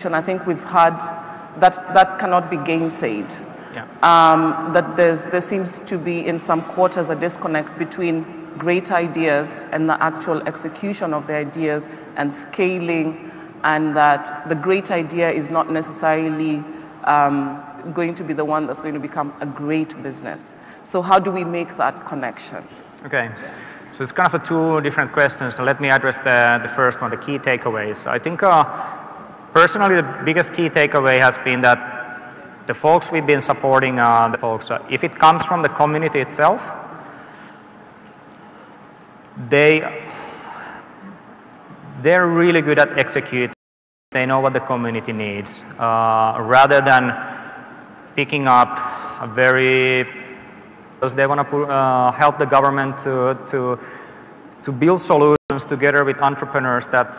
I think we've had that cannot be gainsaid. Yeah. That there seems to be in some quarters a disconnect between great ideas and the actual execution of the ideas and scaling, and that the great idea is not necessarily going to be the one that's going to become a great business. So how do we make that connection? Okay. So it's kind of two different questions. So let me address the first one, the key takeaways. I think personally the biggest key takeaway has been that the folks we've been supporting, the folks, if it comes from the community itself, they're really good at executing. They know what the community needs, rather than picking up a because they want to help the government to build solutions together with entrepreneurs that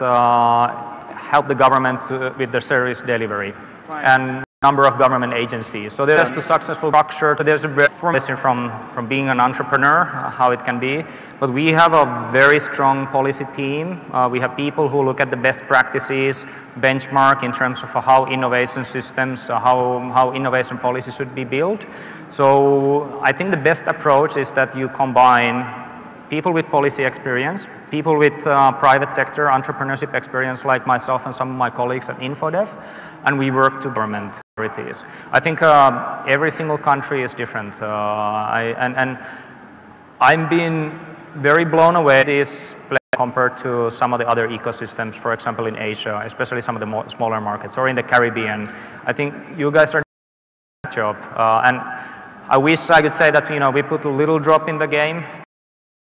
help the government with the service delivery. Right. And number of government agencies. So there's the successful structure. There's a lesson from being an entrepreneur, how it can be. But we have a very strong policy team. We have people who look at the best practices, benchmark in terms of how innovation systems, how innovation policies should be built. So I think the best approach is that you combine people with policy experience, people with private sector entrepreneurship experience like myself and some of my colleagues at InfoDev, and we work to government authorities. I think every single country is different, and I'm being very blown away this compared to some of the other ecosystems, for example in Asia, especially some of the smaller markets, or in the Caribbean. I think you guys are doing a good job, and I wish I could say that we put a little drop in the game,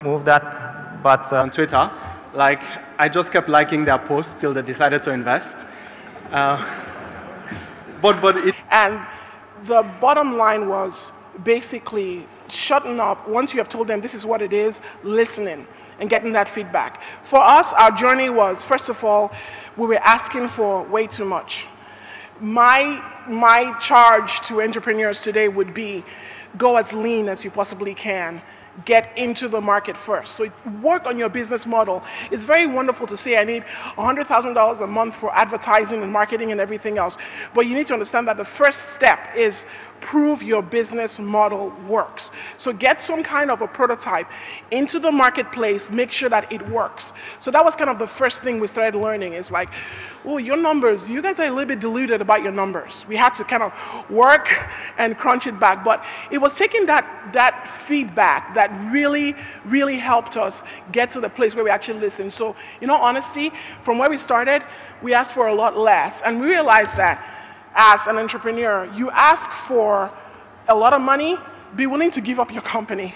move that, but on Twitter, like I just kept liking their posts till they decided to invest. And the bottom line was basically shutting up once you have told them this is what it is, listening and getting that feedback. For us, our journey was, first of all, we were asking for way too much. My charge to entrepreneurs today would be go as lean as you possibly can. Get into the market first. So work on your business model. It's very wonderful to say I need $100,000 a month for advertising and marketing and everything else. But you need to understand that the first step is prove your business model works. So get some kind of a prototype into the marketplace, make sure that it works. So that was kind of the first thing we started learning. It's like, oh, your numbers, you guys are a little bit deluded about your numbers. We had to kind of work and crunch it back. But it was taking that feedback that really, really helped us get to the place where we actually listen. So, in all honesty, from where we started, we asked for a lot less. And we realized that as an entrepreneur, you ask for a lot of money, be willing to give up your company.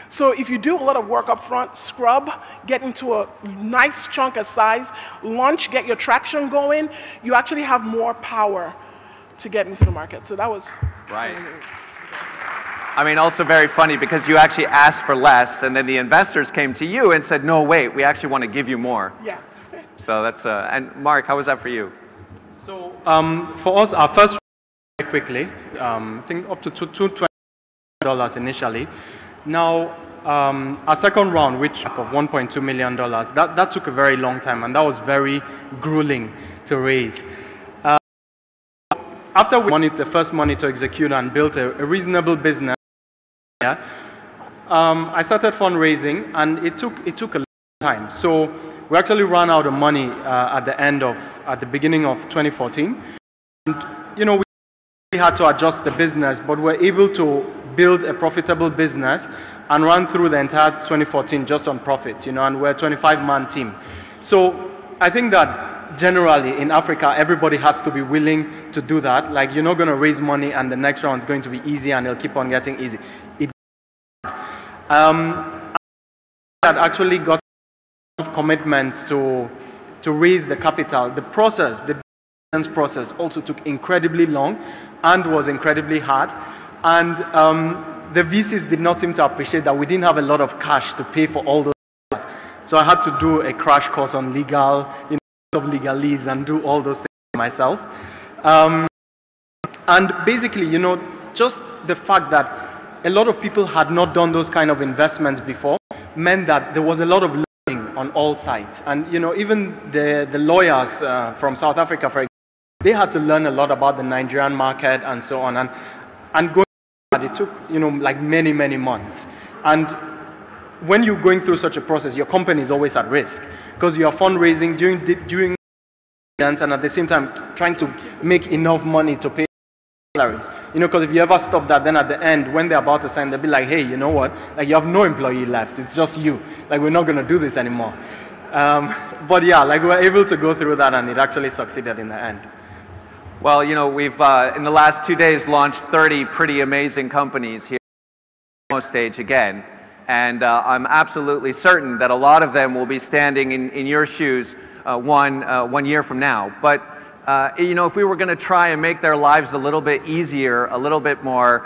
So if you do a lot of work up front, scrub, get into a nice chunk of size, launch, get your traction going, you actually have more power to get into the market. So that was... Right. I mean, also very funny because you actually asked for less, and then the investors came to you and said, no, wait, we actually want to give you more. Yeah. So that's... and Mark, how was that for you? So for us, our first very quickly, I think up to $220 initially. Now, our second round, which of $1.2 million, that took a very long time, and that was very grueling to raise. After we wanted the first money to execute and built a reasonable business, I started fundraising, and it took a long time. So we actually ran out of money at the beginning of 2014. And, we had to adjust the business, but we're able to build a profitable business and run through the entire 2014 just on profit, and we're a 25-man team. So I think that generally in Africa, everybody has to be willing to do that. Like, you're not going to raise money and the next round is going to be easy and it'll keep on getting easy. That actually got commitments to raise the capital. The process, the business process also took incredibly long and was incredibly hard. And the VCs did not seem to appreciate that we didn't have a lot of cash to pay for all those things. So I had to do a crash course on legal, of legalese and do all those things myself. And basically, just the fact that a lot of people had not done those kind of investments before meant that there was a lot of learning on all sides. And even the lawyers from South Africa, for example, They had to learn a lot about the Nigerian market and so on. And going through that, it took, you know, like many, many months. And when you're going through such a process, your company is always at risk because you are fundraising during and at the same time trying to make enough money to pay salaries. You know, because if you ever stop that, then at the end, when they're about to sign, they'll be like, hey, you know what? Like, you have no employee left. It's just you. Like, we're not going to do this anymore. But yeah, like, we were able to go through that, and it actually succeeded in the end. Well, you know, we've, in the last 2 days, launched 30 pretty amazing companies here on the stage again. And I'm absolutely certain that a lot of them will be standing in your shoes one year from now. But you know, if we were going to try and make their lives a little bit easier, a little bit more,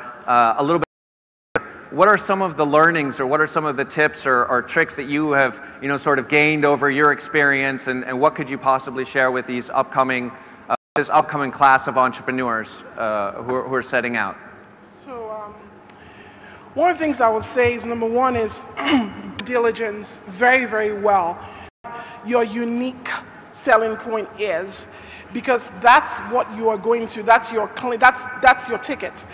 what are some of the learnings, or what are some of the tips or tricks that you have, you know, sort of gained over your experience, and what could you possibly share with these upcoming, this upcoming class of entrepreneurs who are setting out? So one of the things I would say is, number one is diligence very, very well. Your unique selling point is, because that's what you are going to, that's your ticket.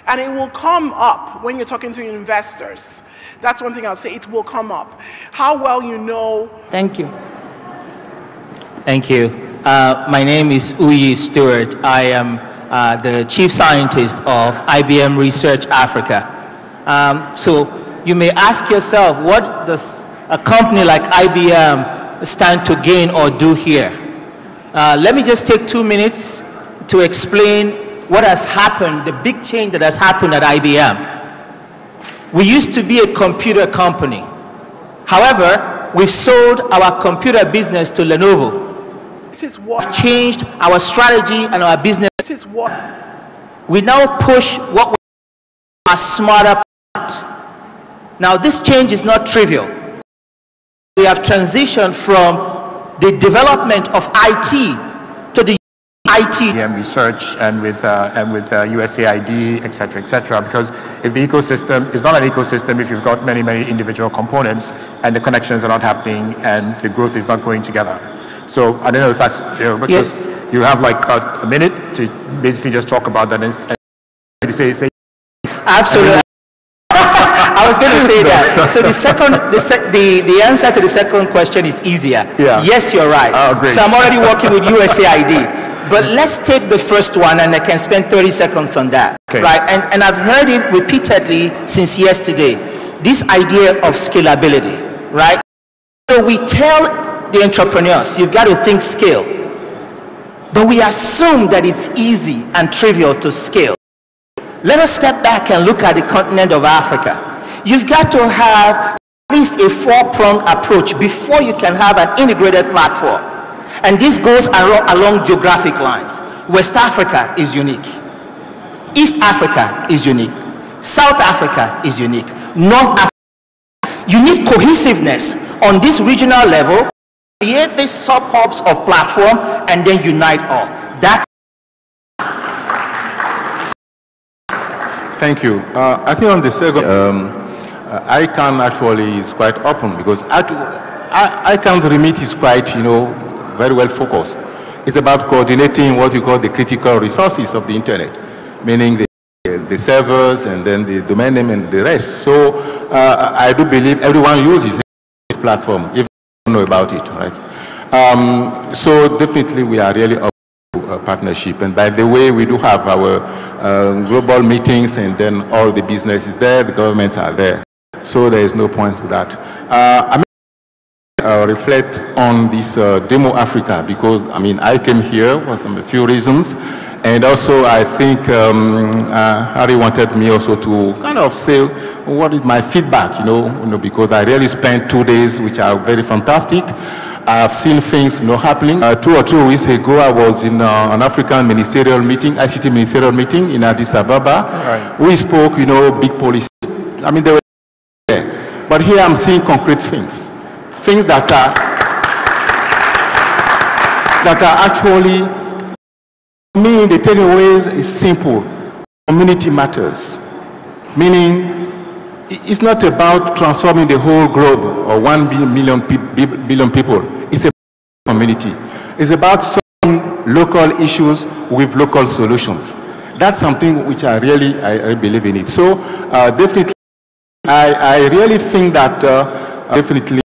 And it will come up when you're talking to investors. That's one thing I'll say, it will come up. How well you know. Thank you. Thank you. My name is Uyi Stewart. I am the Chief Scientist of IBM Research Africa. So you may ask yourself, what does a company like IBM stand to gain or do here? Let me just take 2 minutes to explain what has happened, the big change that has happened at IBM. We used to be a computer company. However, we've sold our computer business to Lenovo. This is what we've changed our strategy and our business. This is what we now push what we are smarter part. Now, this change is not trivial. We have transitioned from the development of IT to the IT and research and with USAID, et cetera, because if the ecosystem is not an ecosystem, if you've got many, many individual components and the connections are not happening and the growth is not going together. So I don't know if that's, you know, because you have like a minute to basically just talk about that and say absolutely. I was going to say that. So the answer to the second question is easier. Yeah. Yes, you're right. Oh, great. So I'm already working with USAID. But let's take the first one, and I can spend 30 seconds on that. Okay. Right? And I've heard it repeatedly since yesterday. This idea of scalability, right? So we tell the entrepreneurs, you've got to think scale. But we assume that it's easy and trivial to scale. Let us step back and look at the continent of Africa. You've got to have at least a four-pronged approach before you can have an integrated platform. And this goes along geographic lines. West Africa is unique. East Africa is unique. South Africa is unique. North Africa. You need cohesiveness on this regional level, create these sub-hubs of platform, and then unite all. That's Thank you. I think on the second, ICANN actually is quite open because ICANN's remit is quite, you know, very well focused. It's about coordinating what we call the critical resources of the internet, meaning the servers and then the domain name and the rest. So I do believe everyone uses this platform, if they don't know about it, right? So definitely we are really up to a partnership. And by the way, we do have our global meetings, and then all the business is there, the governments are there. So there is no point to that. Reflect on this Demo Africa, because I mean I came here for a few reasons, and also I think Harry wanted me also to kind of say what is my feedback, you know, because I really spent 2 days which are very fantastic. I've seen things, you know, happening. 2 or 3 weeks ago, I was in an African ministerial meeting, ICT ministerial meeting in Addis Ababa. Right. We spoke, you know, big policies. I mean, they were there, but here I'm seeing concrete things. Things that are actually, meaning the takeaways is simple. Community matters. Meaning, it's not about transforming the whole globe or 1 billion people. It's a community. It's about solving local issues with local solutions. That's something which I really believe in it. So definitely, I really think that definitely